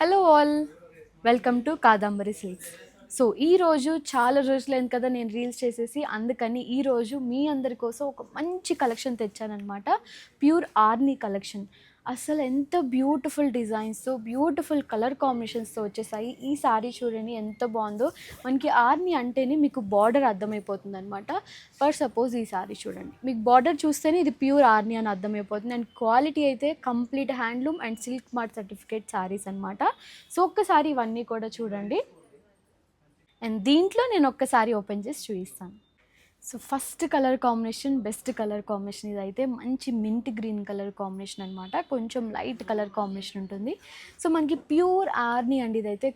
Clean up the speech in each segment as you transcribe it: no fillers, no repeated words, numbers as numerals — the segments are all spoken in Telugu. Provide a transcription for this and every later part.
Hello all, welcome to Kadambari silks. So ఈరోజు చాలా రోజులైంది కదా నేను రీల్స్ చేసేసి, అందుకని ఈరోజు మీ అందరి కోసం ఒక మంచి కలెక్షన్ తెచ్చానమాట. Pure ఆర్నీ collection. అసలు ఎంత బ్యూటిఫుల్ డిజైన్స్తో, బ్యూటిఫుల్ కలర్ కాంబినేషన్స్తో వచ్చేసాయి. ఈ సారీ చూడండి ఎంత బాగుందో. మనకి ఆర్నీ అంటేనే మీకు బార్డర్ అర్థమైపోతుంది అనమాట. ఫర్ సపోజ్ ఈ సారీ చూడండి, మీకు బార్డర్ చూస్తేనే ఇది ప్యూర్ ఆర్నీ అని అర్థమైపోతుంది. అండ్ క్వాలిటీ అయితే complete handloom and silk mart certificate saris అనమాట. సో ఒక్కసారి ఇవన్నీ కూడా చూడండి. అండ్ దీంట్లో నేను ఒక్కసారి ఓపెన్ చేసి చూపిస్తాను. So first colour combination, best colour combination. ఇదైతే మంచి మింట్ గ్రీన్ కలర్ కాంబినేషన్ అనమాట. కొంచెం లైట్ కలర్ కాంబినేషన్ ఉంటుంది. సో మనకి ప్యూర్ ఆర్నీ అండి. ఇదైతే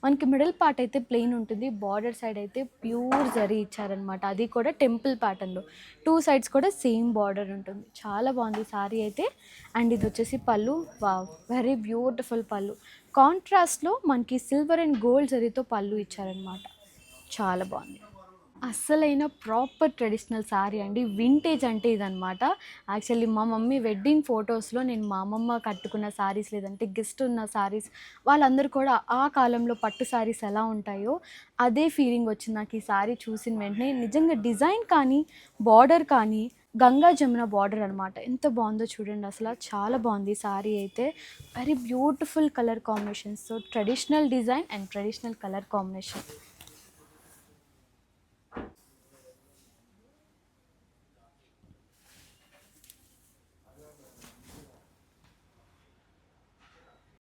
మనకి మిడిల్ పార్ట్ అయితే ప్లెయిన్ ఉంటుంది, బార్డర్ సైడ్ అయితే ప్యూర్ జరీ ఇచ్చారనమాట. అది కూడా టెంపుల్ ప్యాటర్న్లో, టూ సైడ్స్ కూడా సేమ్ బార్డర్ ఉంటుంది. చాలా బాగుంది సారీ అయితే. అండ్ ఇది వచ్చేసి పళ్ళు. వావ్, వెరీ బ్యూటిఫుల్ పళ్ళు. కాంట్రాస్ట్లో మనకి సిల్వర్ అండ్ గోల్డ్ జరీతో పళ్ళు ఇచ్చారనమాట. చాలా బాగుంది. అస్సలైన ప్రాపర్ ట్రెడిషనల్ శారీ అండి. వింటేజ్ అంటే ఇదనమాట. యాక్చువల్లీ మా మమ్మీ వెడ్డింగ్ ఫొటోస్లో నేను మా అమ్మమ్మ కట్టుకున్న శారీస్, లేదంటే గెస్ట్ ఉన్న శారీస్, వాళ్ళందరూ కూడా ఆ కాలంలో పట్టు శారీస్ ఎలా ఉంటాయో అదే ఫీలింగ్ వచ్చింది నాకు ఈ శారీ చూసిన వెంటనే. నిజంగా డిజైన్ కానీ, బార్డర్ కానీ గంగా జమున బార్డర్ అనమాట. ఎంత బాగుందో చూడండి, అసలు చాలా బాగుంది ఈ శారీ అయితే. Very beautiful colour combinations. So traditional design and traditional colour combination.